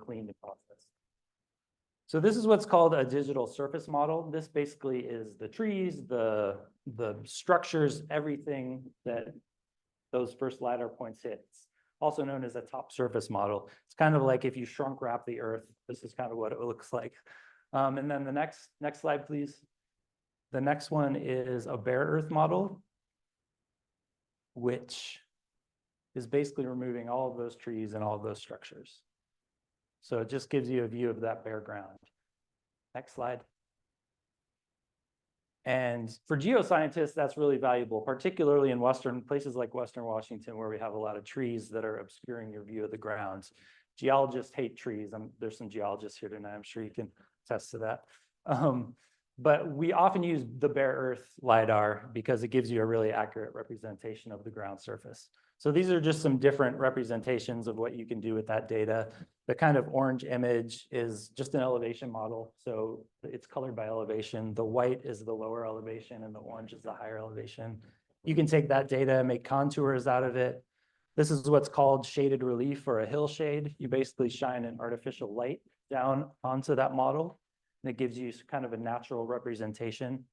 cleaned and processed. So this is what's called a digital surface model. This basically is the trees, the structures, everything that those first LiDAR points hit. It's also known as a top surface model. It's kind of like if you shrunk wrap the Earth, this is kind of what it looks like. And then the next slide, please. The next one is a bare Earth model, which is basically removing all of those trees and all of those structures. So it just gives you a view of that bare ground. Next slide. And for geoscientists, that's really valuable, particularly in places like Western Washington, where we have a lot of trees that are obscuring your view of the ground. Geologists hate trees. There's some geologists here tonight. I'm sure you can attest to that. But we often use the bare Earth LiDAR because it gives you a really accurate representation of the ground surface. So these are just some different representations of what you can do with that data. The kind of orange image is just an elevation model. So it's colored by elevation. The white is the lower elevation and the orange is the higher elevation. You can take that data, make contours out of it. This is what's called shaded relief or a hill shade. You basically shine an artificial light down onto that model. And it gives you kind of a natural representation.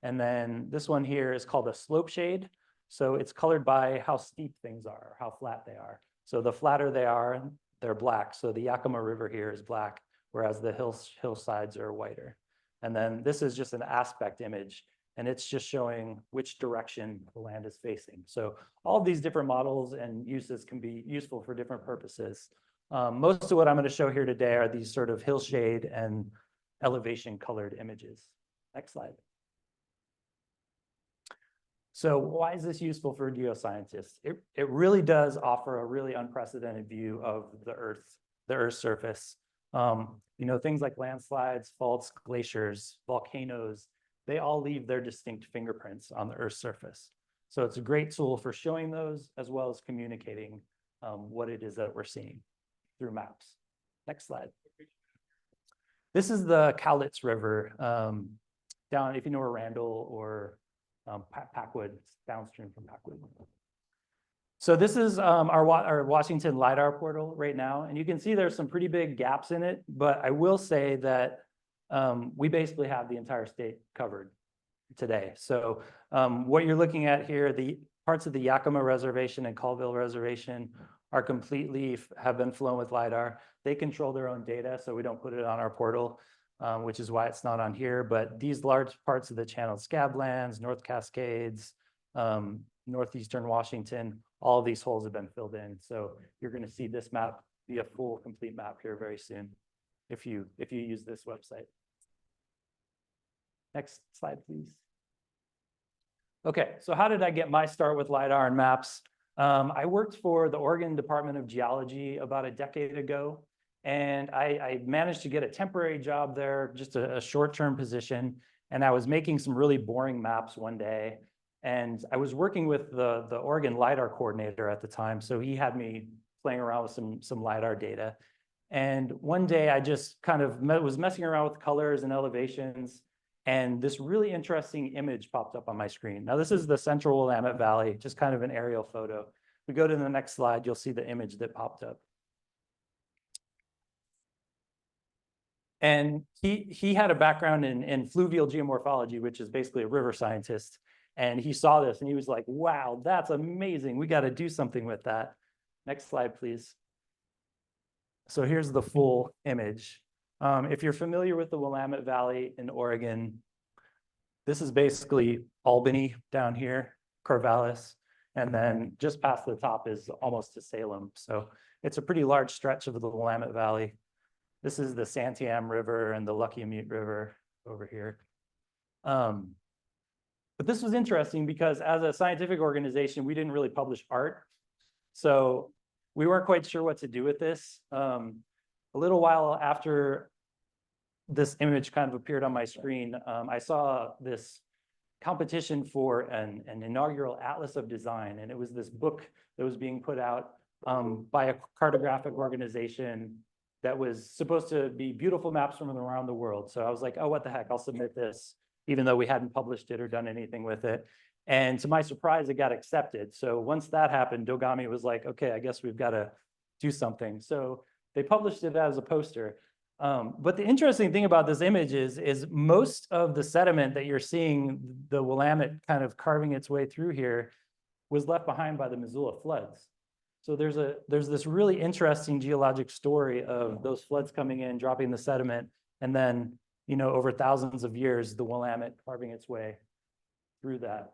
And then this one here is called a slope shade. So it's colored by how steep things are, how flat they are. So the flatter they are, they're black. So the Yakima River here is black, whereas the hillsides are whiter. And then this is just an aspect image, and it's just showing which direction the land is facing. So all of these different models and uses can be useful for different purposes. Most of what I'm going to show here today are these sort of hill shade and elevation colored images. Next slide. So why is this useful for geoscientists? It really does offer a really unprecedented view of the Earth's surface. Things like landslides, faults, glaciers, volcanoes, they all leave their distinct fingerprints on the Earth's surface. So it's a great tool for showing those as well as communicating what it is that we're seeing through maps. Next slide. This is the Cowlitz River down, if you know where Randall or Packwood, downstream from Packwood. So this is our Washington LiDAR portal right now. And you can see there's some pretty big gaps in it, but I will say that we basically have the entire state covered today. So what you're looking at here, the parts of the Yakima Reservation and Colville Reservation are have been flown with LiDAR. They control their own data, so we don't put it on our portal, which is why it's not on here. But these large parts of the Channel Scablands, North Cascades, Northeastern Washington, all of these holes have been filled in. So you're going to see this map be a full, complete map here very soon if you use this website. Next slide, please. Okay, so how did I get my start with LiDAR and maps? I worked for the Oregon Department of Geology about a decade ago, and I managed to get a temporary job there, just a short-term position, and I was making some really boring maps one day, and I was working with the Oregon LiDAR coordinator at the time, so he had me playing around with some LiDAR data. And one day I just kind of was messing around with colors and elevations, and this really interesting image popped up on my screen. Now, this is the central Willamette Valley, just kind of an aerial photo. If we go to the next slide, you'll see the image that popped up. And he had a background in fluvial geomorphology, which is basically a river scientist. And he saw this and he was like, wow, that's amazing. We got to do something with that. Next slide, please. So here's the full image. If you're familiar with the Willamette Valley in Oregon, this is basically Albany down here, Corvallis, and then just past the top is almost to Salem. So it's a pretty large stretch of the Willamette Valley. This is the Santiam River and the Luckiamute River over here. But this was interesting because as a scientific organization, we didn't really publish art. So we weren't quite sure what to do with this. A little while after this image kind of appeared on my screen, I saw this competition for an inaugural Atlas of Design. And it was this book that was being put out by a cartographic organization that was supposed to be beautiful maps from around the world. So I was like, oh, what the heck, I'll submit this, even though we hadn't published it or done anything with it. And to my surprise, it got accepted. So once that happened, Dogami was like, okay, I guess we've got to do something. So they published it as a poster. But the interesting thing about this image is most of the sediment that you're seeing, the Willamette kind of carving its way through here, was left behind by the Missoula floods. So there's this really interesting geologic story of those floods coming in, dropping the sediment, and then, you know, over thousands of years, the Willamette carving its way through the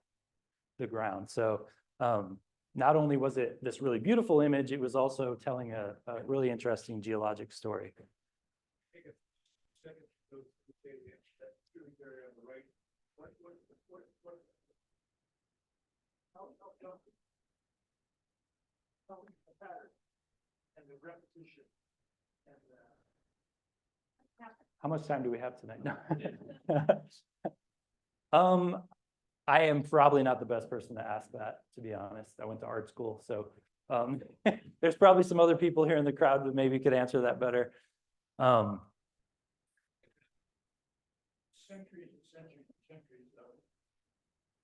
ground. So not only was it this really beautiful image, it was also telling a really interesting geologic story. And the repetition. How much time do we have tonight? No. I am probably not the best person to ask that, to be honest. I went to art school, so there's probably some other people here in the crowd that maybe could answer that better. Centuries and centuries and centuries of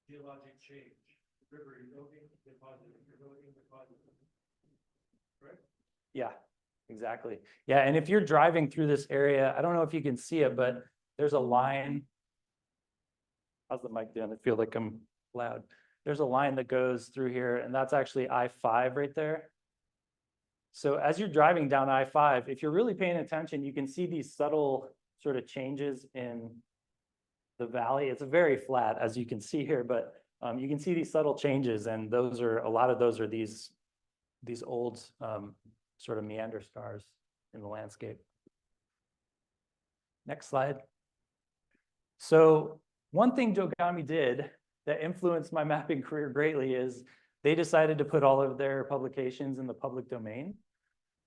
geologic change. River eroding, deposit eroding, deposit. Right? Yeah, exactly. Yeah, and if you're driving through this area, I don't know if you can see it, but there's a line. How's the mic doing? I feel like I'm loud. There's a line that goes through here, and that's actually I-5 right there. So as you're driving down I-5, if you're really paying attention, you can see these subtle sort of changes in the valley. It's very flat, as you can see here, but you can see these subtle changes, and those are, a lot of those are these old sort of meander scars in the landscape. Next slide. So one thing Dogami did that influenced my mapping career greatly is they decided to put all of their publications in the public domain.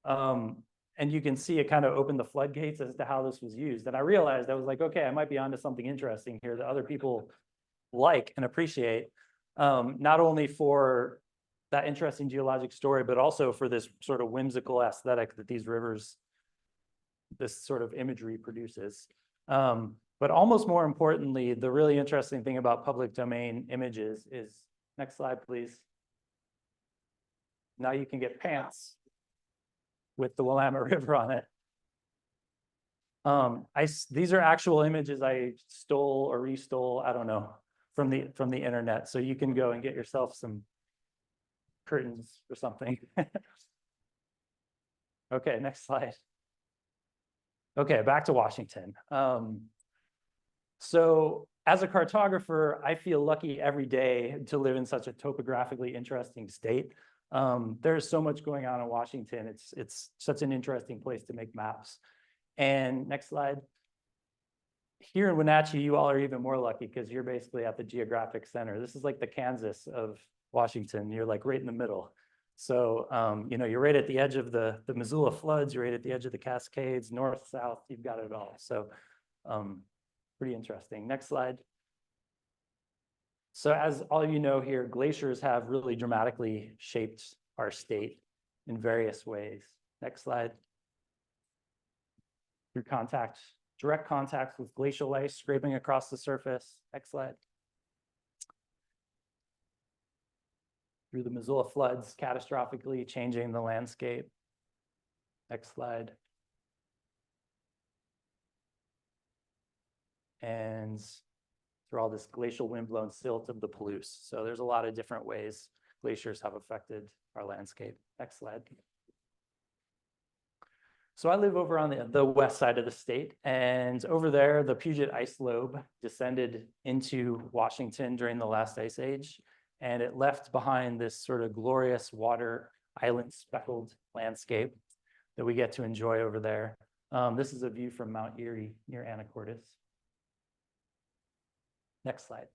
And you can see it kind of opened the floodgates as to how this was used. And I realized, I was like, okay, I might be onto something interesting here that other people like and appreciate, not only for that interesting geologic story, but also for this sort of whimsical aesthetic that these rivers, this sort of imagery produces. But almost more importantly, the really interesting thing about public domain images is, next slide, please. Now you can get pants with the Willamette River on it. These are actual images I stole or restole, I don't know, from the internet. So you can go and get yourself some curtains or something. Okay, next slide. Okay, back to Washington. So as a cartographer, I feel lucky every day to live in such a topographically interesting state. There's so much going on in Washington. It's such an interesting place to make maps. And next slide. Here in Wenatchee, you all are even more lucky because you're basically at the geographic center. This is like the Kansas of Washington. You're like right in the middle. So, you know, you're right at the edge of the Missoula floods. You're right at the edge of the Cascades, north, south, you've got it all. So pretty interesting. Next slide. So as all you know here, glaciers have really dramatically shaped our state in various ways. Next slide. Through direct contact with glacial ice scraping across the surface. Next slide. Through the Missoula floods, catastrophically changing the landscape. Next slide. And through all this glacial windblown silt of the Palouse. So there's a lot of different ways glaciers have affected our landscape. Next slide. So I live over on the west side of the state, and over there, the Puget Ice Lobe descended into Washington during the last ice age, and it left behind this sort of glorious water island speckled landscape that we get to enjoy over there. This is a view from Mount Erie near Anacortes. Next slide.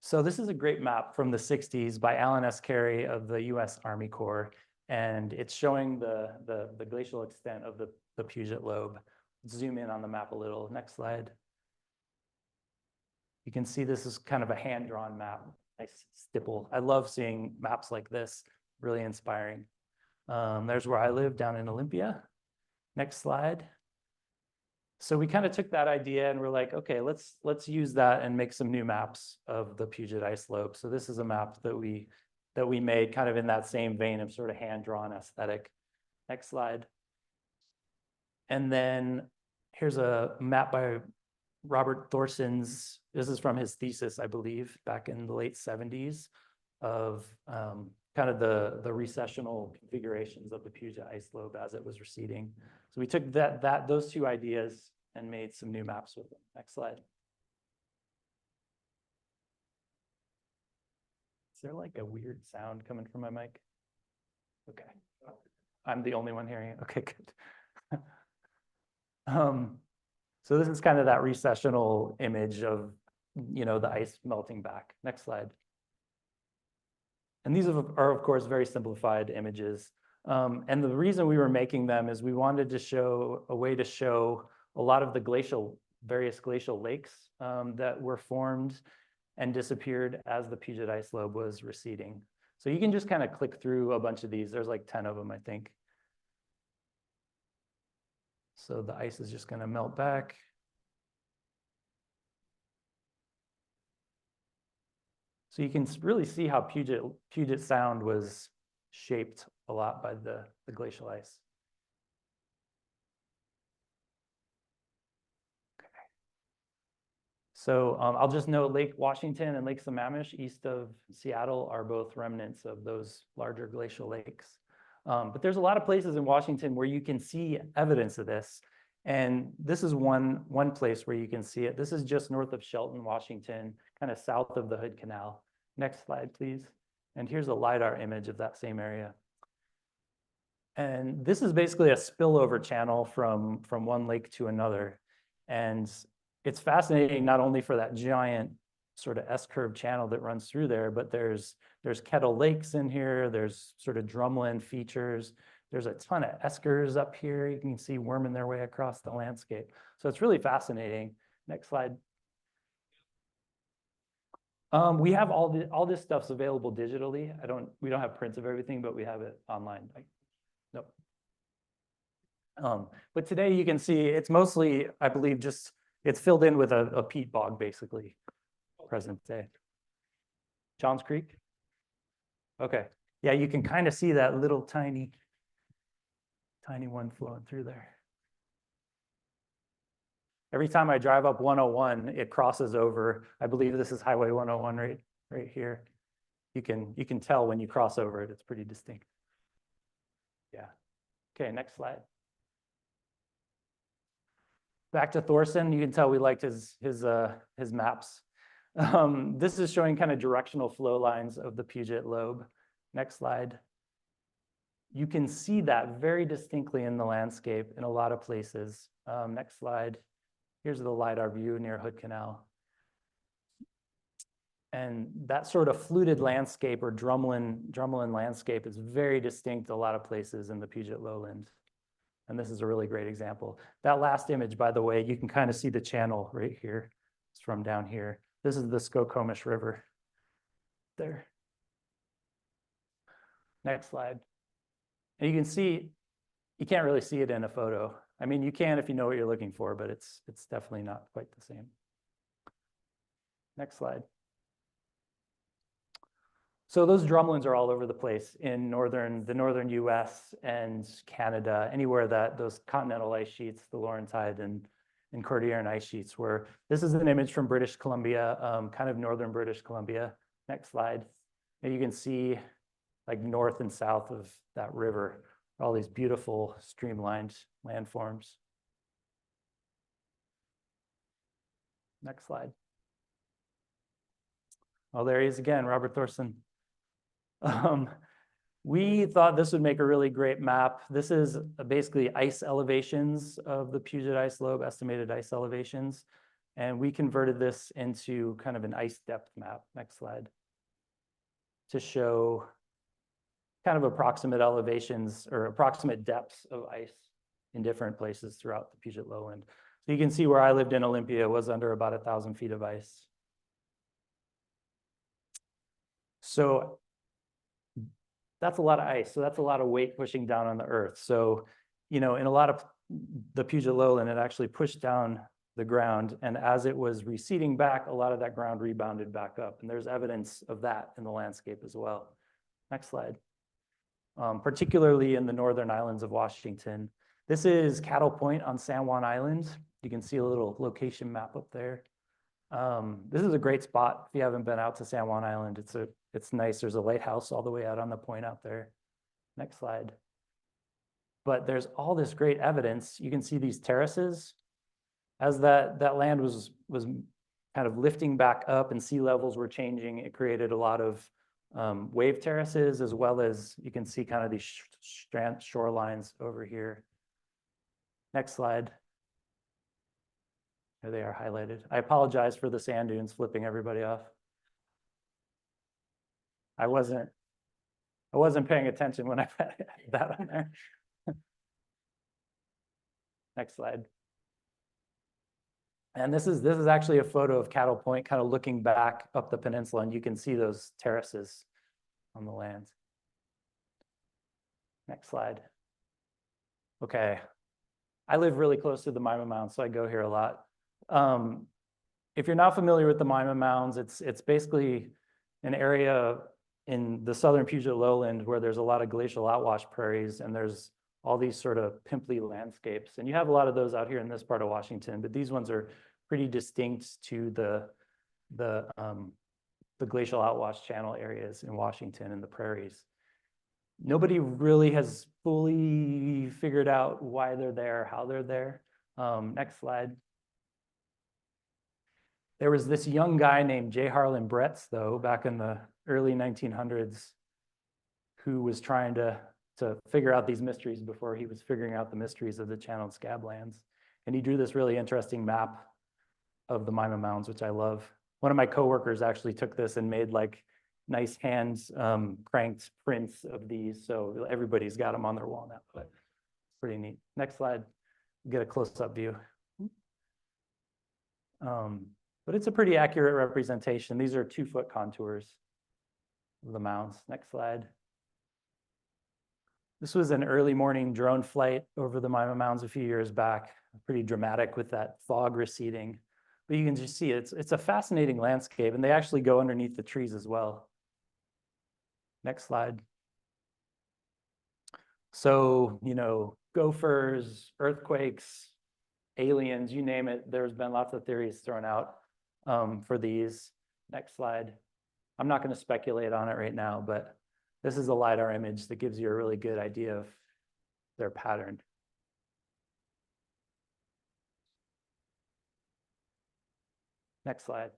So this is a great map from the 60s by Alan S. Carey of the US Army Corps, and it's showing the glacial extent of the Puget Lobe. Let's zoom in on the map a little. Next slide. You can see this is kind of a hand-drawn map, nice stipple. I love seeing maps like this, really inspiring. There's where I live, down in Olympia. Next slide. So we kind of took that idea and we're like, okay, let's use that and make some new maps of the Puget Ice Lobe. So this is a map that we that we made kind of in that same vein of sort of hand-drawn aesthetic. Next slide. And then here's a map by Robert Thorson's. This is from his thesis, I believe, back in the late 70s of kind of the recessional configurations of the Puget Ice Lobe as it was receding. So we took those two ideas and made some new maps with them. Next slide. Is there like a weird sound coming from my mic? Okay. I'm the only one hearing it. Okay, good. So this is kind of that recessional image of, the ice melting back. Next slide. And these are, of course, very simplified images. And the reason we were making them is we wanted to show a way to show a lot of the various glacial lakes that were formed and disappeared as the Puget Ice Lobe was receding. So you can just kind of click through a bunch of these. There's like 10 of them, I think. So the ice is just going to melt back. So you can really see how Puget Sound was shaped a lot by the glacial ice. Okay. So I'll just note Lake Washington and Lake Sammamish east of Seattle are both remnants of those larger glacial lakes. But there's a lot of places in Washington where you can see evidence of this. And this is one place where you can see it. This is just north of Shelton, Washington, kind of south of the Hood Canal. Next slide, please. And here's a LiDAR image of that same area. And this is basically a spillover channel from one lake to another. And it's fascinating not only for that giant sort of S-curve channel that runs through there, but there's kettle lakes in here. There's sort of drumlin features. There's a ton of eskers up here. You can see worming their way across the landscape. So it's really fascinating. Next slide. We have all this stuff's available digitally. We don't have prints of everything, but we have it online. Nope. But today you can see it's mostly, I believe, it's filled in with a peat bog, basically, present day. Johns Creek? Okay. Yeah, you can kind of see that little tiny one flowing through there. Every time I drive up 101, it crosses over. I believe this is Highway 101 right here. You can tell when you cross over it. It's pretty distinct. Yeah. Okay, next slide. Back to Thorson. You can tell we liked his maps. This is showing kind of directional flow lines of the Puget Lobe. Next slide. You can see that very distinctly in the landscape in a lot of places. Next slide. Here's the LiDAR view near Hood Canal. And that sort of fluted landscape or drumlin landscape is very distinct a lot of places in the Puget Lowland. And this is a really great example. That last image, by the way, you can kind of see the channel right here. It's from down here. This is the Skokomish River there. Next slide. And you can see, you can't really see it in a photo. I mean, you can if you know what you're looking for, but it's definitely not quite the same. Next slide. So those drumlins are all over the place in the northern US and Canada, anywhere that those continental ice sheets, the Laurentide and Cordilleran ice sheets were. This is an image from British Columbia, kind of northern British Columbia. Next slide. And you can see like north and south of that river, all these beautiful streamlined landforms. Next slide. Oh, there he is again, Robert Thorson. We thought this would make a really great map. This is basically ice elevations of the Puget Ice Lobe, estimated ice elevations. And we converted this into kind of an ice depth map. Next slide. To show kind of approximate elevations or approximate depths of ice in different places throughout the Puget Lowland. So you can see where I lived in Olympia was under about 1,000 feet of ice. So that's a lot of ice. So that's a lot of weight pushing down on the earth. So, in a lot of the Puget Lowland, it actually pushed down the ground. And as it was receding back, a lot of that ground rebounded back up. And there's evidence of that in the landscape as well. Next slide. Particularly in the northern islands of Washington. This is Cattle Point on San Juan Island. You can see a little location map up there. This is a great spot if you haven't been out to San Juan Island. It's nice. There's a lighthouse all the way out on the point out there. Next slide. But there's all this great evidence. You can see these terraces. As that land was kind of lifting back up and sea levels were changing, it created a lot of wave terraces, as well as you can see kind of these shorelines over here. Next slide. There they are highlighted. I apologize for the sand dunes flipping everybody off. I wasn't paying attention when I had that on there. Next slide. And this is actually a photo of Cattle Point, kind of looking back up the peninsula, and you can see those terraces on the land. Next slide. Okay. I live really close to the Maima Mounds, so I go here a lot. If you're not familiar with the Maima Mounds, it's basically an area in the southern Puget Lowland where there's a lot of glacial outwash prairies, and there's all these sort of pimply landscapes. And you have a lot of those out here in this part of Washington, but these ones are pretty distinct to the glacial outwash channel areas in Washington and the prairies. Nobody really has fully figured out why they're there, how they're there. Next slide. There was this young guy named J. Harlan Bretz, though, back in the early 1900s, who was trying to figure out these mysteries before he was figuring out the mysteries of the channeled scablands. And he drew this really interesting map of the Maima Mounds, which I love. One of my coworkers actually took this and made like nice hand cranked prints of these. So everybody's got them on their wall now, but it's pretty neat. Next slide, get a close-up view. But it's a pretty accurate representation. These are 2-foot contours of the mounds. Next slide. This was an early morning drone flight over the Maima Mounds a few years back, pretty dramatic with that fog receding. But you can just see it's a fascinating landscape, and they actually go underneath the trees as well. Next slide. So, you know, gophers, earthquakes, aliens, you name it. There's been lots of theories thrown out for these. Next slide. I'm not going to speculate on it right now, but this is a LiDAR image that gives you a really good idea of their pattern. Next slide.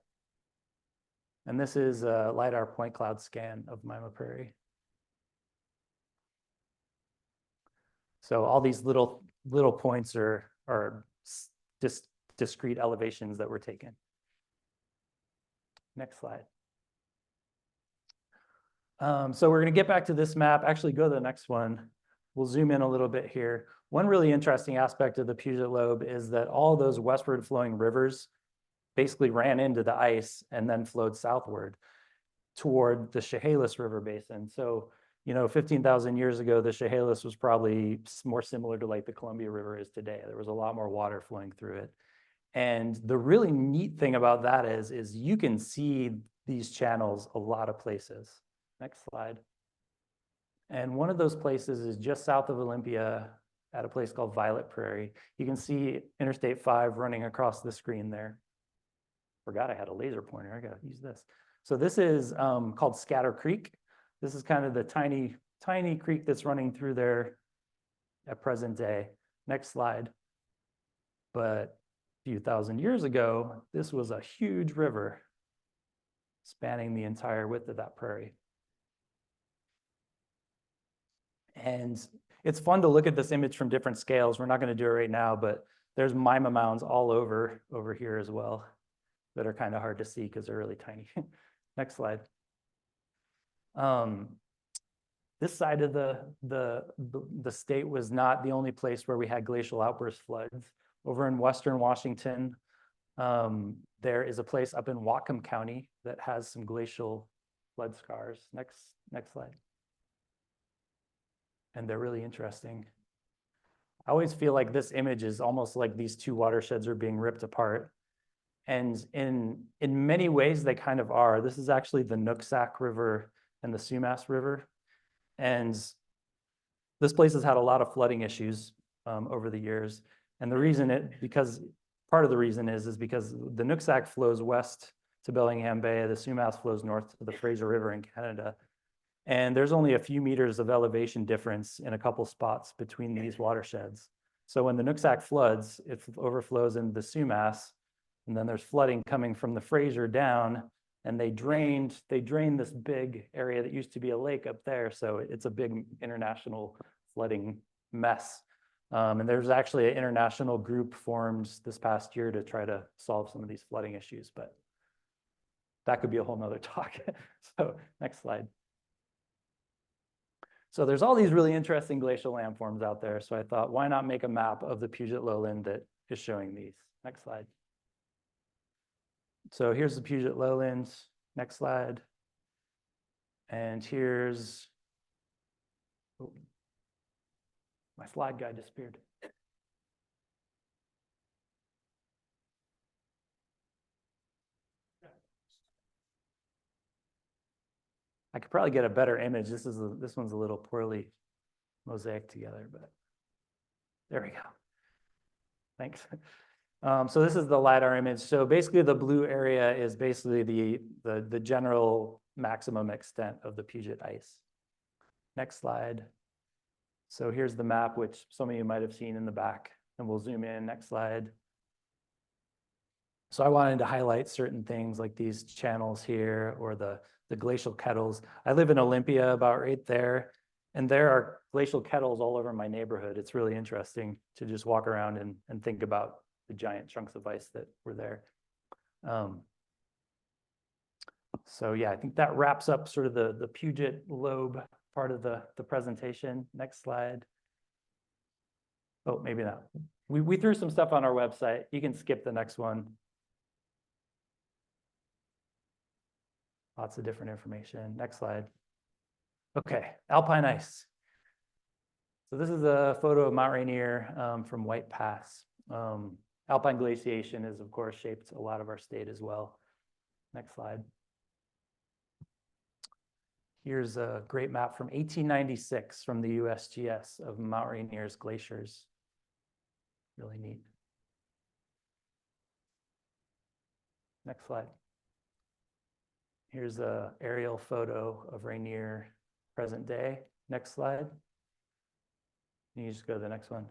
And this is a LiDAR point cloud scan of Maima Prairie. So all these little points are just discrete elevations that were taken. Next slide. So we're going to get back to this map. Actually, go to the next one. We'll zoom in a little bit here. One really interesting aspect of the Puget Lobe is that all those westward flowing rivers basically ran into the ice and then flowed southward toward the Chehalis River Basin. So, you know, 15,000 years ago, the Chehalis was probably more similar to like the Columbia River is today. There was a lot more water flowing through it. And the really neat thing about that is you can see these channels a lot of places. Next slide. And one of those places is just south of Olympia at a place called Violet Prairie. You can see Interstate 5 running across the screen there. Forgot I had a laser pointer. I got to use this. So this is called Scatter Creek. This is kind of the tiny creek that's running through there at present day. Next slide. But a few thousand years ago, this was a huge river spanning the entire width of that prairie. And it's fun to look at this image from different scales. We're not going to do it right now, but there's Maima Mounds all over here as well that are kind of hard to see because they're really tiny. Next slide. This side of the state was not the only place where we had glacial outburst floods. Over in western Washington, there is a place up in Whatcom County that has some glacial flood scars. Next slide. And they're really interesting. I always feel like this image is almost like these two watersheds are being ripped apart. And in many ways, they kind of are. This is actually the Nooksack River and the Sumas River. And this place has had a lot of flooding issues over the years. And the reason part of the reason is because the Nooksack flows west to Bellingham Bay, the Sumas flows north to the Fraser River in Canada. And there's only a few meters of elevation difference in a couple spots between these watersheds. So when the Nooksack floods, it overflows into the Sumas, and then there's flooding coming from the Fraser down, and they drained this big area that used to be a lake up there. So it's a big international flooding mess. And there's actually an international group formed this past year to try to solve some of these flooding issues, but that could be a whole nother talk. So next slide. So there's all these really interesting glacial landforms out there. So I thought, why not make a map of the Puget Lowland that is showing these? Next slide. So here's the Puget Lowland. Next slide. And here's, oh, my slide guide disappeared. I could probably get a better image. This one's a little poorly mosaic together, but there we go. Thanks. So this is the LiDAR image. So basically the blue area is basically the general maximum extent of the Puget ice. Next slide. So here's the map, which some of you might have seen in the back, and we'll zoom in. Next slide. So I wanted to highlight certain things like these channels here or the glacial kettles. I live in Olympia, about right there, and there are glacial kettles all over my neighborhood. It's really interesting to just walk around and think about the giant chunks of ice that were there. So yeah, I think that wraps up sort of the Puget lobe part of the presentation. Next slide. Oh, maybe not. We threw some stuff on our website. You can skip the next one. Lots of different information. Next slide. Okay, alpine ice. So this is a photo of Mount Rainier from White Pass. Alpine glaciation has, of course, shaped a lot of our state as well. Next slide. Here's a great map from 1896 from the USGS of Mount Rainier's glaciers. Really neat. Next slide. Here's an aerial photo of Rainier present day. Next slide. You just go to the next one.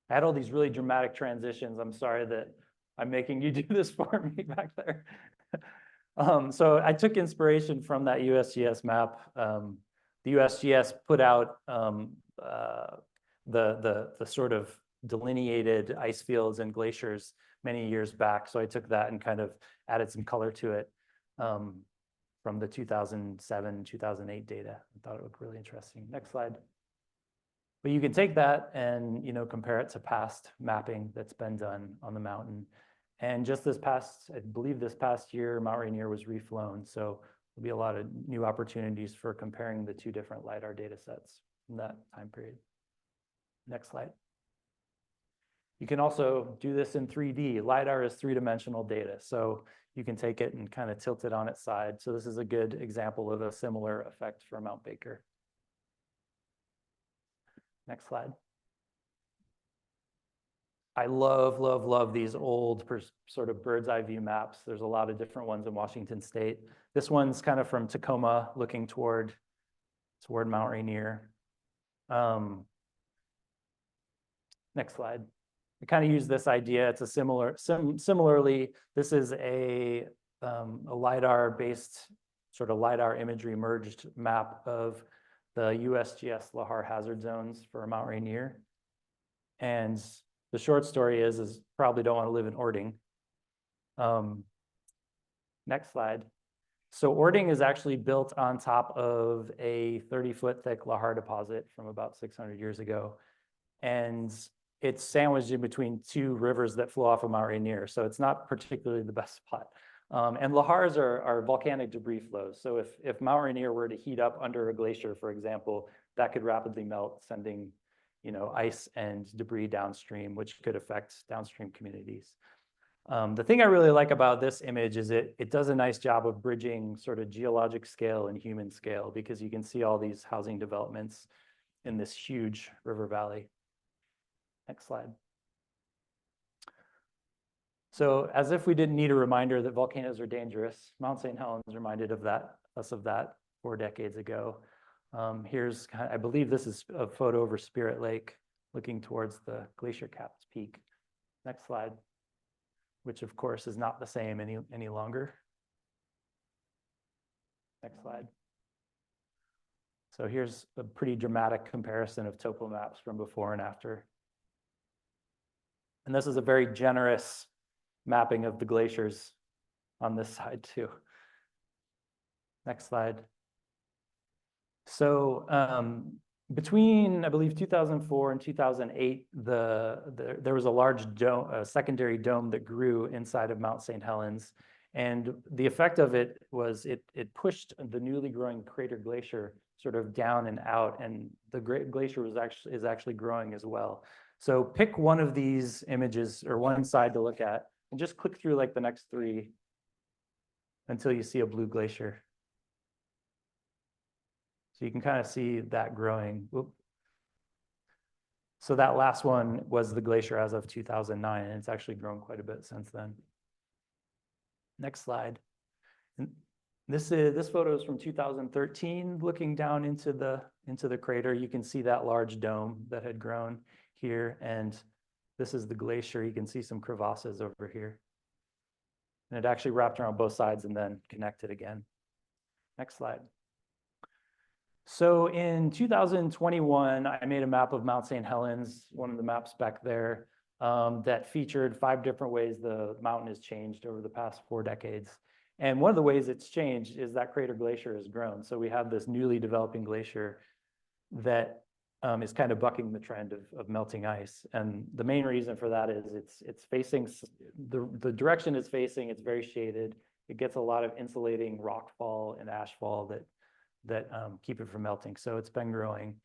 I had all these really dramatic transitions. I'm sorry that I'm making you do this for me back there. So I took inspiration from that USGS map. The USGS put out the sort of delineated ice fields and glaciers many years back. So I took that and kind of added some color to it from the 2007, 2008 data. I thought it looked really interesting. Next slide. But you can take that and compare it to past mapping that's been done on the mountain. And just I believe this past year, Mount Rainier was reflown. So there'll be a lot of new opportunities for comparing the two different LiDAR data sets in that time period. Next slide. You can also do this in 3D. LiDAR is three-dimensional data. So you can take it and kind of tilt it on its side. So this is a good example of a similar effect for Mount Baker. Next slide. I love, love, love these old sort of bird's eye view maps. There's a lot of different ones in Washington State. This one's kind of from Tacoma looking toward Mount Rainier. Next slide. I kind of use this idea. It's a similarly, this is a LiDAR-based sort of LiDAR imagery merged map of the USGS Lahar hazard zones for Mount Rainier. And the short story is probably don't want to live in Ording. Next slide. So Ording is actually built on top of a 30-foot thick Lahar deposit from about 600 years ago. And it's sandwiched in between two rivers that flow off of Mount Rainier. So it's not particularly the best spot. And Lahars are volcanic debris flows. So if Mount Rainier were to heat up under a glacier, for example, that could rapidly melt, sending ice and debris downstream, which could affect downstream communities. The thing I really like about this image is it does a nice job of bridging sort of geologic scale and human scale, because you can see all these housing developments in this huge river valley. Next slide. So as if we didn't need a reminder that volcanoes are dangerous, Mount St. Helens reminded us of that 4 decades ago. Here's, I believe this is a photo over Spirit Lake looking towards the glacier capped peak. Next slide, which of course is not the same any longer. Next slide. So here's a pretty dramatic comparison of topo maps from before and after. And this is a very generous mapping of the glaciers on this side too. Next slide. So between, I believe, 2004 and 2008, there was a large dome, a secondary dome that grew inside of Mount St. Helens. And the effect of it was it pushed the newly growing crater glacier sort of down and out, and the great glacier is actually growing as well. So pick one of these images or one side to look at, and just click through like the next 3 until you see a blue glacier. So you can kind of see that growing. Oop. So that last one was the glacier as of 2009, and it's actually grown quite a bit since then. Next slide. And this photo is from 2013, looking down into the crater. You can see that large dome that had grown here, and this is the glacier. You can see some crevasses over here. And it actually wrapped around both sides and then connected again. Next slide. So in 2021, I made a map of Mount St. Helens, one of the maps back there, that featured 5 different ways the mountain has changed over the past 4 decades. And one of the ways it's changed is that crater glacier has grown. So we have this newly developing glacier that is kind of bucking the trend of melting ice. And the main reason for that is it's facing, the direction it's facing, it's very shaded. It gets a lot of insulating rockfall and ashfall that keep it from melting. So it's been growing.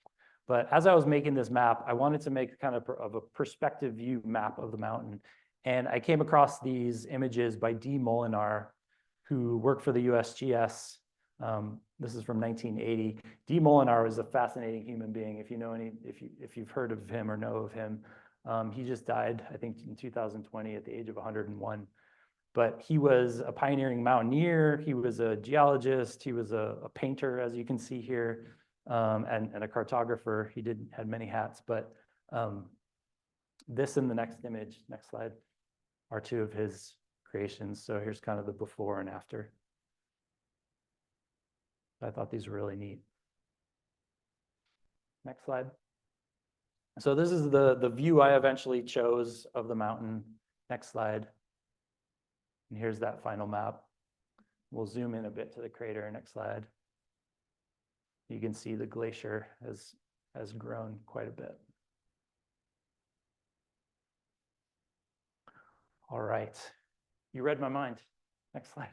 But as I was making this map, I wanted to make kind of a perspective view map of the mountain. And I came across these images by D. Molinar, who worked for the USGS. This is from 1980. D. Molinar was a fascinating human being. If you've heard of him or know of him, he just died, I think, in 2020 at the age of 101. But he was a pioneering mountaineer. He was a geologist. He was a painter, as you can see here, and a cartographer. He had many hats. But this and the next image, next slide, are 2 of his creations. So here's kind of the before and after. I thought these were really neat. Next slide. So this is the view I eventually chose of the mountain. Next slide. And here's that final map. We'll zoom in a bit to the crater. Next slide. You can see the glacier has grown quite a bit. All right. You read my mind. Next slide.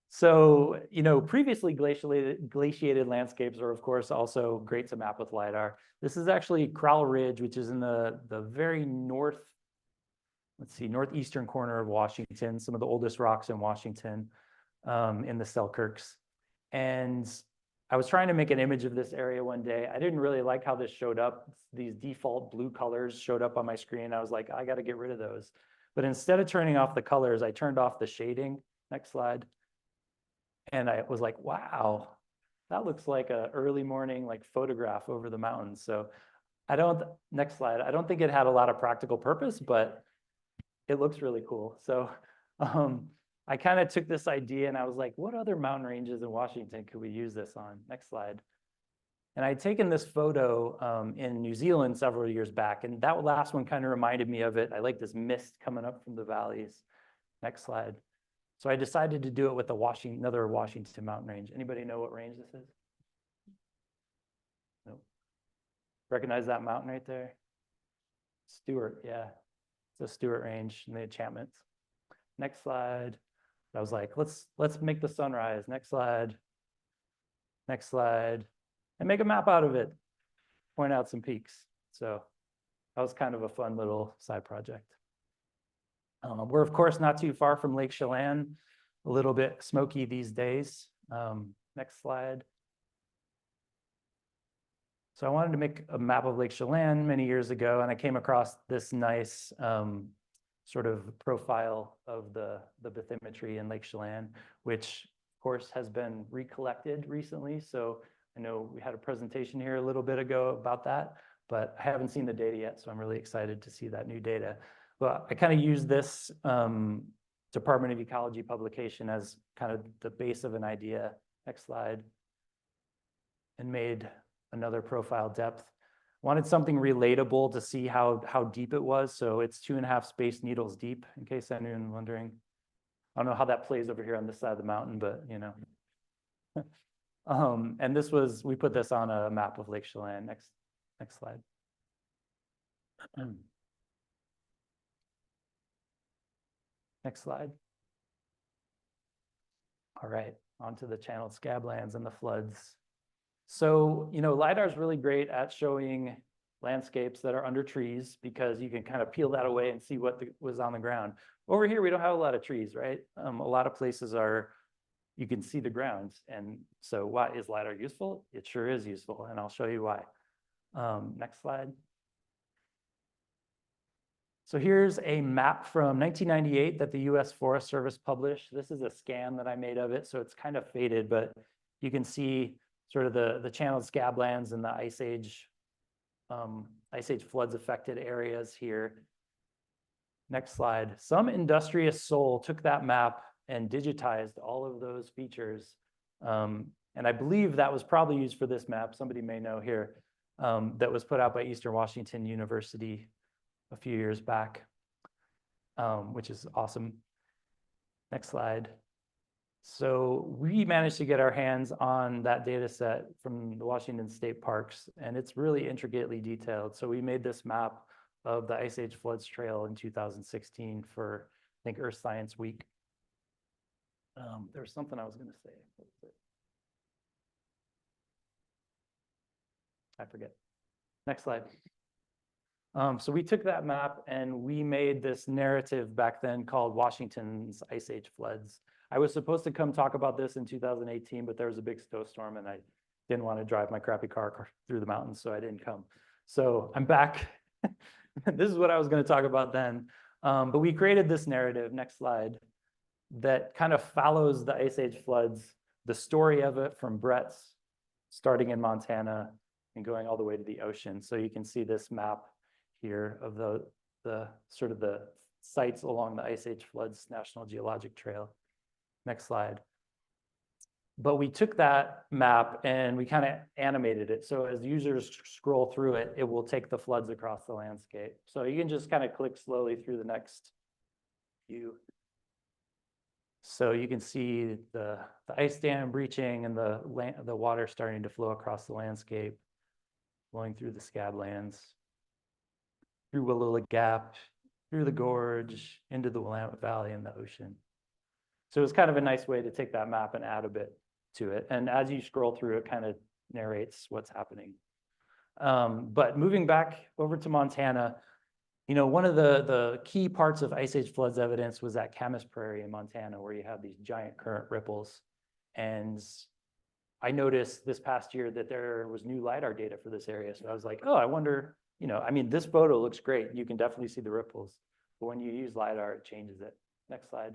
So, previously glaciated landscapes are, of course, also great to map with LiDAR. This is actually Crowell Ridge, which is in the very northeastern corner of Washington, some of the oldest rocks in Washington, in the Selkirks. And I was trying to make an image of this area one day. I didn't really like how this showed up. These default blue colors showed up on my screen. I was like, I got to get rid of those. But instead of turning off the colors, I turned off the shading. Next slide. And I was like, wow, that looks like an early morning photograph over the mountains. So next slide. I don't think it had a lot of practical purpose, but it looks really cool. So I kind of took this idea and I was like, what other mountain ranges in Washington could we use this on? Next slide. And I'd taken this photo in New Zealand several years back, and that last one kind of reminded me of it. I like this mist coming up from the valleys. Next slide. So I decided to do it with another Washington mountain range. Anybody know what range this is? Nope. Recognize that mountain right there? Stewart, yeah. It's the Stewart Range in the Enchantments. Next slide. I was like, let's make the sunrise. Next slide. Next slide. And make a map out of it. Point out some peaks. So that was kind of a fun little side project. We're, of course, not too far from Lake Chelan, a little bit smoky these days. Next slide. So I wanted to make a map of Lake Chelan many years ago, and I came across this nice sort of profile of the bathymetry in Lake Chelan, which, of course, has been recollected recently. So I know we had a presentation here a little bit ago about that, but I haven't seen the data yet, so I'm really excited to see that new data. But I kind of use this Department of Ecology publication as kind of the base of an idea. Next slide. And made another profile depth. Wanted something relatable to see how deep it was. So it's 2.5 space needles deep, in case anyone's wondering. I don't know how that plays over here on this side of the mountain, but you know. And this was, we put this on a map of Lake Chelan. Next slide. Next slide. All right, onto the channeled scablands and the floods. So, you know, LiDAR is really great at showing landscapes that are under trees because you can kind of peel that away and see what was on the ground. Over here, we don't have a lot of trees, right? A lot of places are, you can see the grounds. And so why is LiDAR useful? It sure is useful, and I'll show you why. Next slide. So here's a map from 1998 that the US Forest Service published. This is a scan that I made of it, so it's kind of faded, but you can see sort of the channeled scablands and the Ice Age floods affected areas here. Next slide. Some industrious soul took that map and digitized all of those features. And I believe that was probably used for this map. Somebody may know here. That was put out by Eastern Washington University a few years back, which is awesome. Next slide. So we managed to get our hands on that data set from the Washington State Parks, and it's really intricately detailed. So we made this map of the Ice Age Floods Trail in 2016 for, I think, Earth Science Week. There was something I was going to say. What was it? I forget. Next slide. So we took that map and we made this narrative back then called Washington's Ice Age Floods. I was supposed to come talk about this in 2018, but there was a big snowstorm and I didn't want to drive my crappy car through the mountains, so I didn't come. So I'm back. This is what I was going to talk about then. But we created this narrative, next slide, that kind of follows the Ice Age floods, the story of it from Brett's, starting in Montana and going all the way to the ocean. So you can see this map here of the sort of the sites along the Ice Age Floods National Geologic Trail. Next slide. But we took that map and we kind of animated it. So as users scroll through it, it will take the floods across the landscape. So you can just kind of click slowly through the next few. So you can see the ice dam breaching and the water starting to flow across the landscape, flowing through the scablands, through Willowa Gap, through the gorge, into the Willamette Valley and the ocean. So it's kind of a nice way to take that map and add a bit to it. And as you scroll through, it kind of narrates what's happening. But moving back over to Montana, you know, one of the key parts of Ice Age floods evidence was at Camas Prairie in Montana, where you have these giant current ripples. And I noticed this past year that there was new LiDAR data for this area. So I was like, oh, I wonder, you know, I mean, this photo looks great. You can definitely see the ripples. But when you use LiDAR, it changes it. Next slide.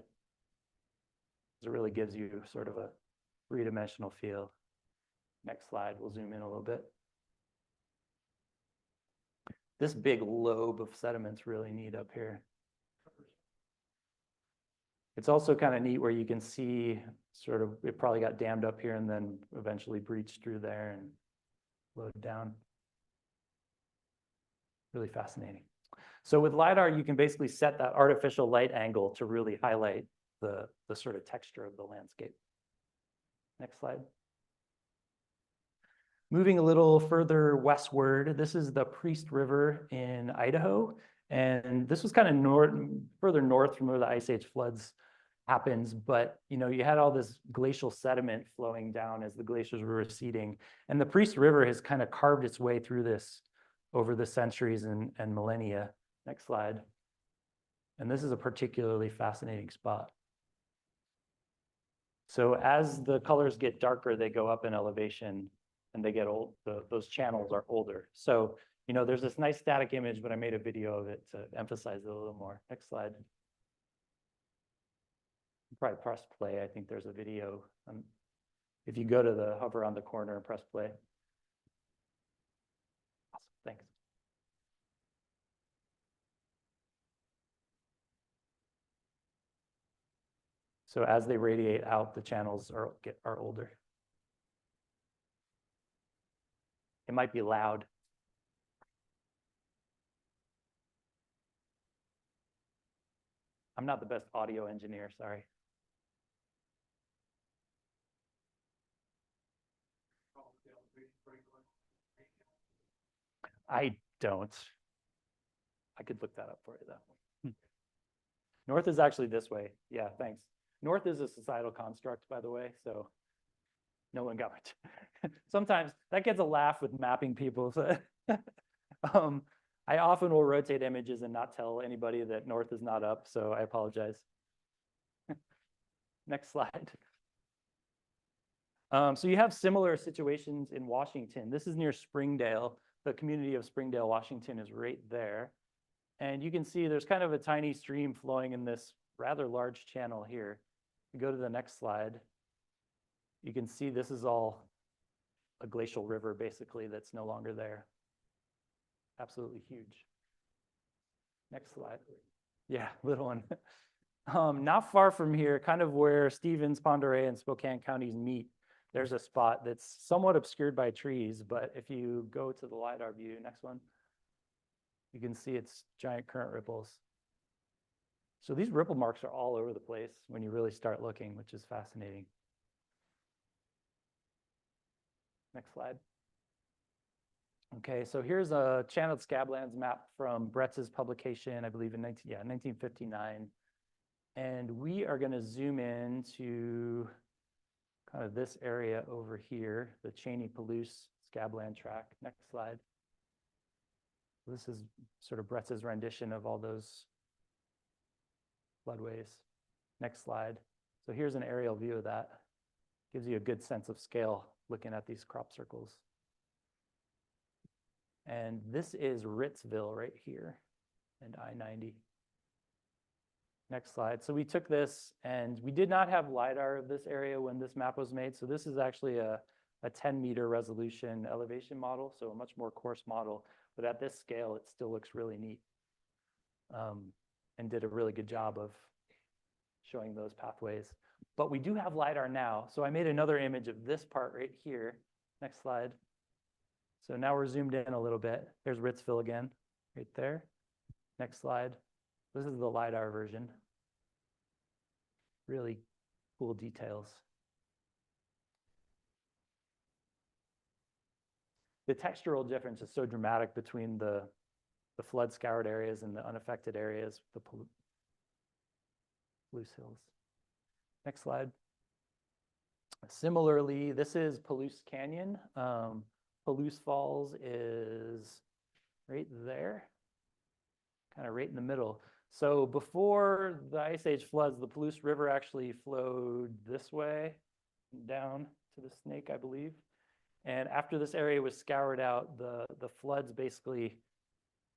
It really gives you sort of a three-dimensional feel. Next slide, we'll zoom in a little bit. This big lobe of sediment's really neat up here. It's also kind of neat where you can see sort of, it probably got dammed up here and then eventually breached through there and flowed down. Really fascinating. So with LiDAR, you can basically set that artificial light angle to really highlight the sort of texture of the landscape. Next slide. Moving a little further westward, this is the Priest River in Idaho. And this was kind of further north from where the Ice Age floods happens. But, you know, you had all this glacial sediment flowing down as the glaciers were receding. And the Priest River has kind of carved its way through this over the centuries and millennia. Next slide. And this is a particularly fascinating spot. So as the colors get darker, they go up in elevation and they get old, those channels are older. So, you know, there's this nice static image, but I made a video of it to emphasize it a little more. Next slide. Probably press play. I think there's a video. If you go to the hover on the corner and press play. Awesome, thanks. So as they radiate out, the channels are older. It might be loud. I'm not the best audio engineer, sorry. I don't. I could look that up for you though. North is actually this way. Yeah, thanks. North is a societal construct, by the way, so no one got it. Sometimes that gets a laugh with mapping people. So I often will rotate images and not tell anybody that north is not up, so I apologize. Next slide. So you have similar situations in Washington. This is near Springdale. The community of Springdale, Washington is right there. And you can see there's kind of a tiny stream flowing in this rather large channel here. You go to the next slide. You can see this is all a glacial river, basically, that's no longer there. Absolutely huge. Next slide. Yeah, little one. Not far from here, kind of where Stevens, Pend Oreille, and Spokane counties meet, there's a spot that's somewhat obscured by trees, but if you go to the LiDAR view, next one, you can see it's giant current ripples. So these ripple marks are all over the place when you really start looking, which is fascinating. Next slide. Okay, so here's a channeled scablands map from Bretz's publication, I believe in 1959. And we are going to zoom in to kind of this area over here, the Cheney-Palouse scabland track. Next slide. This is sort of Bretz's rendition of all those floodways. Next slide. So here's an aerial view of that. Gives you a good sense of scale looking at these crop circles. And this is Ritzville right here and I-90. Next slide. So we took this and we did not have LiDAR of this area when this map was made. So this is actually a 10-meter resolution elevation model, so a much more coarse model. But at this scale, it still looks really neat and did a really good job of showing those pathways. But we do have LiDAR now. So I made another image of this part right here. Next slide. So now we're zoomed in a little bit. There's Ritzville again, right there. Next slide. This is the LiDAR version. Really cool details. The textural difference is so dramatic between the flood scoured areas and the unaffected areas, the Palouse Hills. Next slide. Similarly, this is Palouse Canyon. Palouse Falls is right there, kind of right in the middle. So before the Ice Age floods, the Palouse River actually flowed this way down to the Snake, I believe. And after this area was scoured out, the floods basically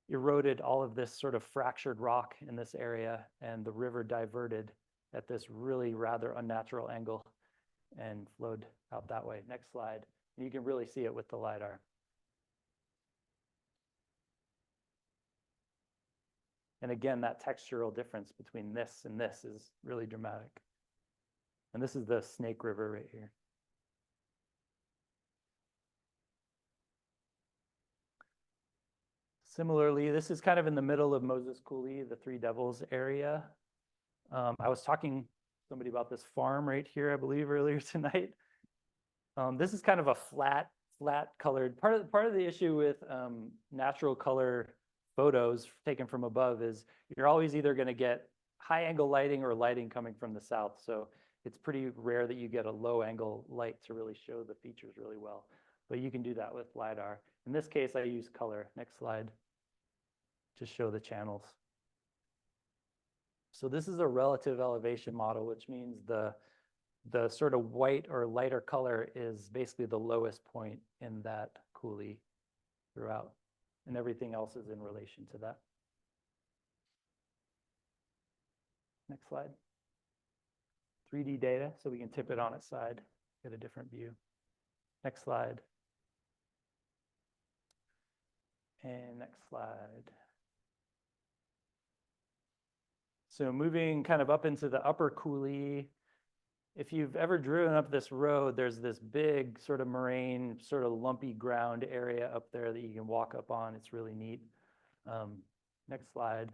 eroded all of this sort of fractured rock in this area, and the river diverted at this really rather unnatural angle and flowed out that way. Next slide. And you can really see it with the LiDAR. And again, that textural difference between this and this is really dramatic. And this is the Snake River right here. Similarly, this is kind of in the middle of Moses Coulee, the Three Devils area. I was talking to somebody about this farm right here, I believe, earlier tonight. This is kind of a flat colored. Part of the issue with natural color photos taken from above is you're always either going to get high angle lighting or lighting coming from the south. So it's pretty rare that you get a low angle light to really show the features really well. But you can do that with LiDAR. In this case, I use color. Next slide. Just show the channels. So this is a relative elevation model, which means the sort of white or lighter color is basically the lowest point in that coulee throughout, and everything else is in relation to that. Next slide. 3D data, so we can tip it on its side, get a different view. Next slide. And next slide. So moving kind of up into the upper coulee, if you've ever driven up this road, there's this big sort of moraine, sort of lumpy ground area up there that you can walk up on. It's really neat. Next slide.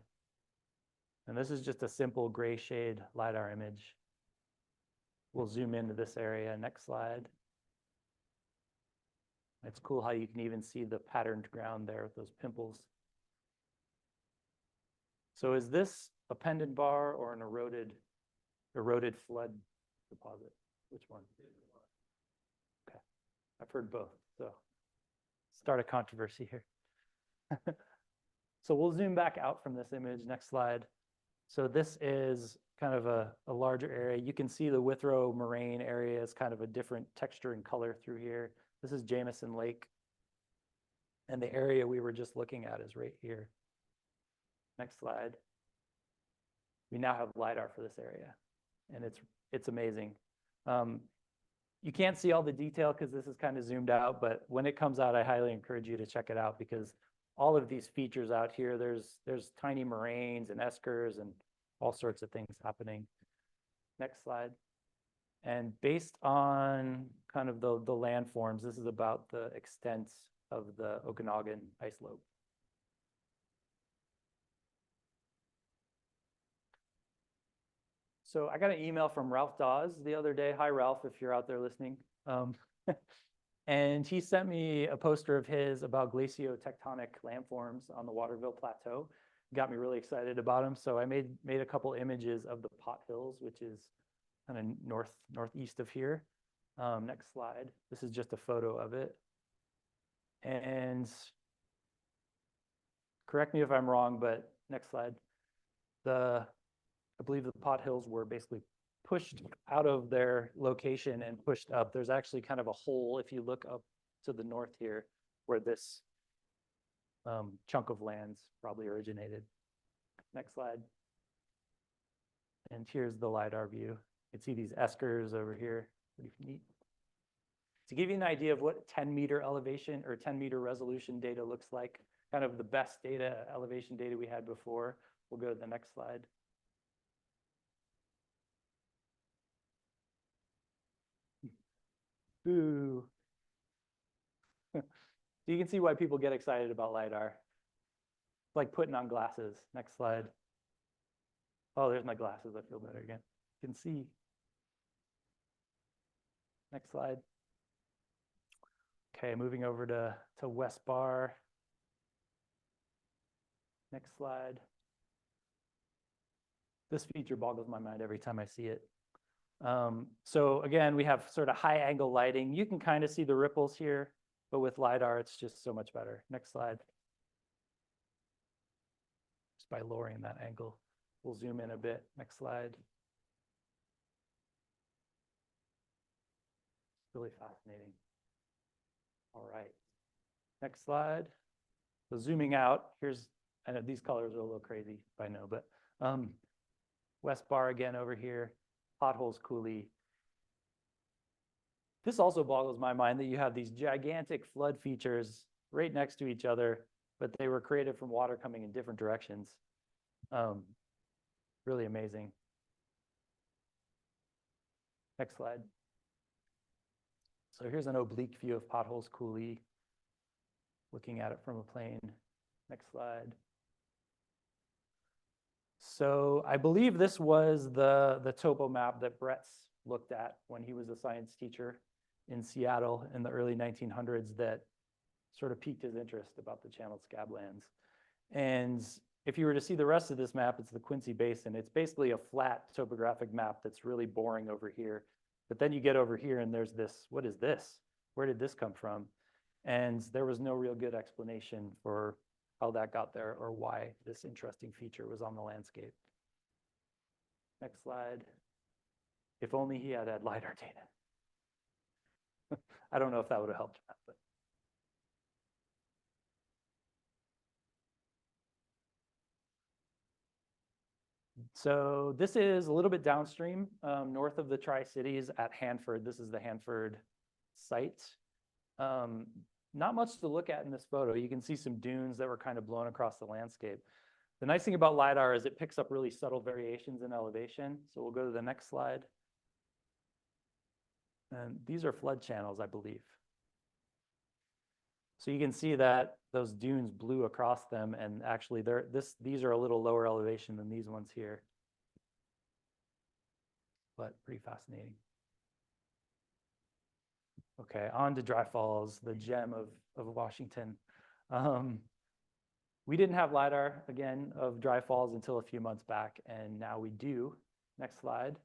And this is just a simple gray shade LiDAR image. We'll zoom into this area. Next slide. It's cool how you can even see the patterned ground there with those pimples. So is this a pendant bar or an eroded flood deposit? Which one? Okay, I've heard both, so start a controversy here. So we'll zoom back out from this image. Next slide. So this is kind of a larger area. You can see the Withrow moraine area is kind of a different texture and color through here. This is Jameson Lake. And the area we were just looking at is right here. Next slide. We now have LiDAR for this area, and it's amazing. You can't see all the detail because this is kind of zoomed out, but when it comes out, I highly encourage you to check it out because all of these features out here, there's tiny moraines and eskers and all sorts of things happening. Next slide. And based on kind of the landforms, this is about the extent of the Okanagan ice lobe. So I got an email from Ralph Dawes the other day. Hi, Ralph, if you're out there listening. And he sent me a poster of his about glaciotectonic landforms on the Waterville Plateau. Got me really excited about them. So I made a couple images of the Pot Hills, which is kind of northeast of here. Next slide. This is just a photo of it. And correct me if I'm wrong, but next slide. I believe the Pot Hills were basically pushed out of their location and pushed up. There's actually kind of a hole if you look up to the north here where this chunk of lands probably originated. Next slide. And here's the LiDAR view. You can see these eskers over here. Pretty neat. To give you an idea of what 10-meter elevation or 10-meter resolution data looks like, kind of the best data, elevation data we had before, we'll go to the next slide. Ooh. So you can see why people get excited about LiDAR. It's like putting on glasses. Next slide. Oh, there's my glasses. I feel better again. You can see. Next slide. Okay, moving over to West Bar. Next slide. This feature boggles my mind every time I see it. So again, we have sort of high angle lighting. You can kind of see the ripples here, but with LiDAR, it's just so much better. Next slide. Just by lowering that angle. We'll zoom in a bit. Next slide. Really fascinating. All right. Next slide. So zooming out, I know these colors are a little crazy, I know, but West Bar again over here. Potholes coulee. This also boggles my mind that you have these gigantic flood features right next to each other, but they were created from water coming in different directions. Really amazing. Next slide. So here's an oblique view of Potholes coulee, looking at it from a plane. Next slide. So I believe this was the topo map that Brett's looked at when he was a science teacher in Seattle in the early 1900s that sort of piqued his interest about the channeled scablands. And if you were to see the rest of this map, it's the Quincy Basin. It's basically a flat topographic map that's really boring over here. But then you get over here and there's this, what is this? Where did this come from? And there was no real good explanation for how that got there or why this interesting feature was on the landscape. Next slide. If only he had had lidar data. I don't know if that would have helped, but. So this is a little bit downstream, north of the Tri-Cities at Hanford. This is the Hanford site. Not much to look at in this photo. You can see some dunes that were kind of blown across the landscape. The nice thing about lidar is it picks up really subtle variations in elevation. So we'll go to the next slide. And these are flood channels, I believe. So you can see that those dunes blew across them, and actually these are a little lower elevation than these ones here. But pretty fascinating. Okay, on to Dry Falls, the gem of Washington. We didn't have lidar, again, of Dry Falls until a few months back, and now we do. Next slide.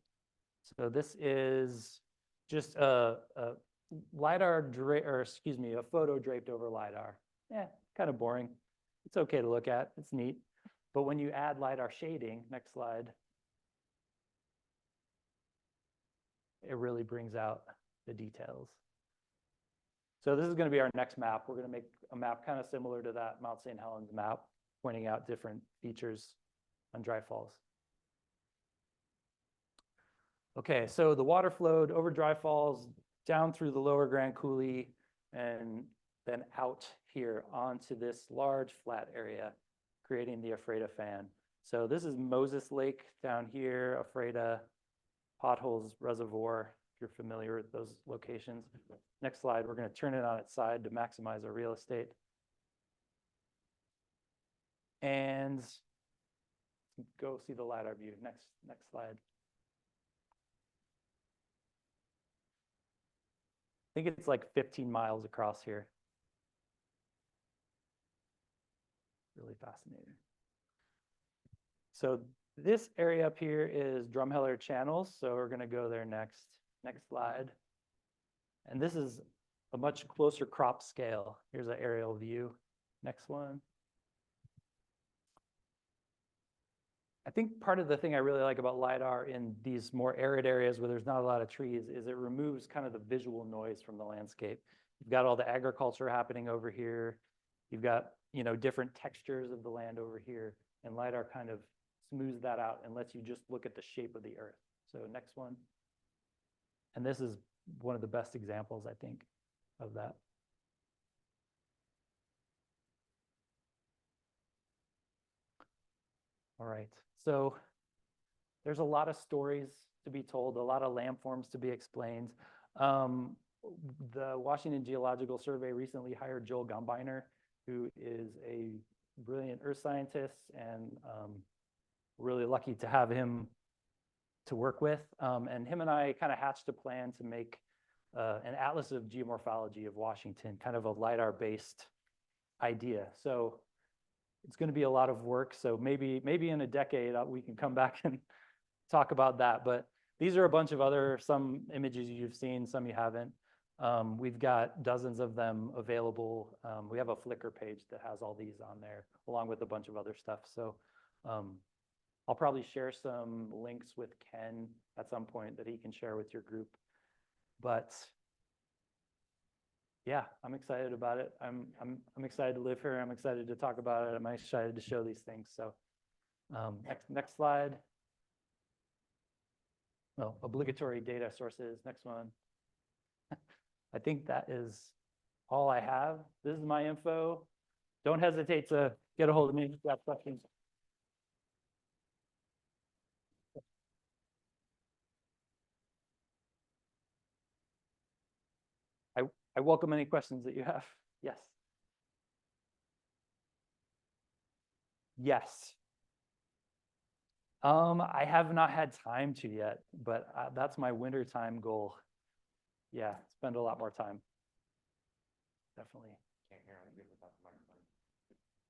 So this is just a lidar, a photo draped over lidar. Kind of boring. It's okay to look at, it's neat. But when you add lidar shading, next slide, it really brings out the details. So this is going to be our next map. We're going to make a map kind of similar to that Mount St. Helens map, pointing out different features on Dry Falls. Okay, so the water flowed over Dry Falls, down through the lower Grand Coulee, and then out here onto this large flat area, creating the Ephrata Fan. So this is Moses Lake down here, Ephrata, Potholes Reservoir, if you're familiar with those locations. Next slide, we're going to turn it on its side to maximize our real estate. And go see the lidar view. Next slide. I think it's like 15 miles across here. Really fascinating. So this area up here is Drumheller Channels. So we're going to go there next. Next slide. And this is a much closer crop scale. Here's an aerial view. Next one. I think part of the thing I really like about lidar in these more arid areas where there's not a lot of trees is it removes kind of the visual noise from the landscape. You've got all the agriculture happening over here. You've got, different textures of the land over here, and lidar kind of smooths that out and lets you just look at the shape of the earth. So next one. And this is one of the best examples, I think, of that. All right, so there's a lot of stories to be told, a lot of landforms to be explained. The Washington Geological Survey recently hired Joel Gumbiner, who is a brilliant earth scientist, and really lucky to have him to work with. And him and I kind of hatched a plan to make an atlas of geomorphology of Washington, kind of a lidar-based idea. So it's going to be a lot of work. So maybe in a decade we can come back and talk about that. But these are a bunch of some images you've seen, some you haven't. We've got dozens of them available. We have a Flickr page that has all these on there, along with a bunch of other stuff. So I'll probably share some links with Ken at some point that he can share with your group. But yeah, I'm excited about it. I'm excited to live here. I'm excited to talk about it. I'm excited to show these things. So next slide. Well, obligatory data sources. Next one. I think that is all I have. This is my info. Don't hesitate to get a hold of me if you have questions. I welcome any questions that you have. Yes. Yes. I have not had time to yet, but that's my wintertime goal. Yeah, spend a lot more time. Definitely. Can't hear anything without the microphone.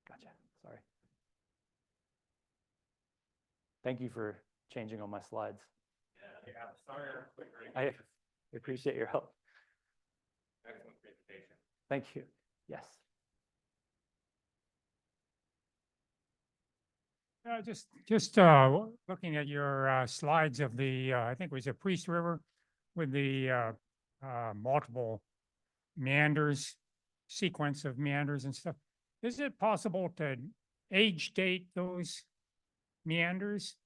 Gotcha. Sorry. Thank you for changing all my slides. Yeah. Sorry. I appreciate your help. Excellent presentation. Thank you. Yes. Just looking at your slides of the, I think it was a Priest River with the multiple meanders, sequence of meanders and stuff. Is it possible to age date those meanders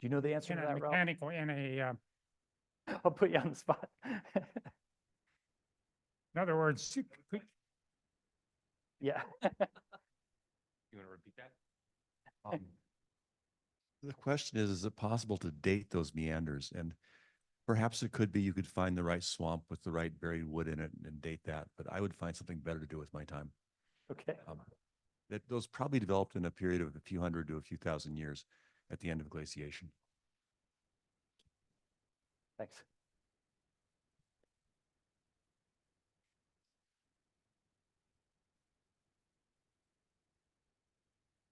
Do you know the answer in to a that, Ralph? mechanical, in a, I'll put you on the spot. in other words, Yeah. You want to repeat that? The question is it possible to date those meanders? And perhaps it could be you could find the right swamp with the right buried wood in it and date that, but I would find something better to do with my time. Okay. That those probably developed in a period of a few hundred to a few thousand years at the end of glaciation. Thanks.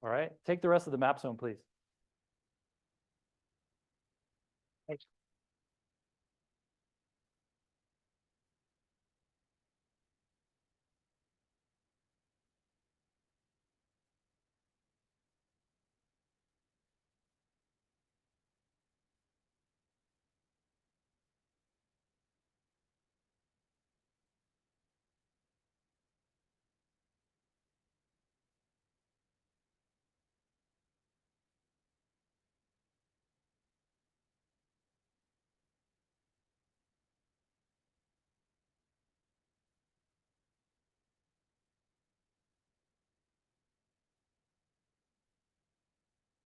All right, take the rest of the map zone, please. Thanks.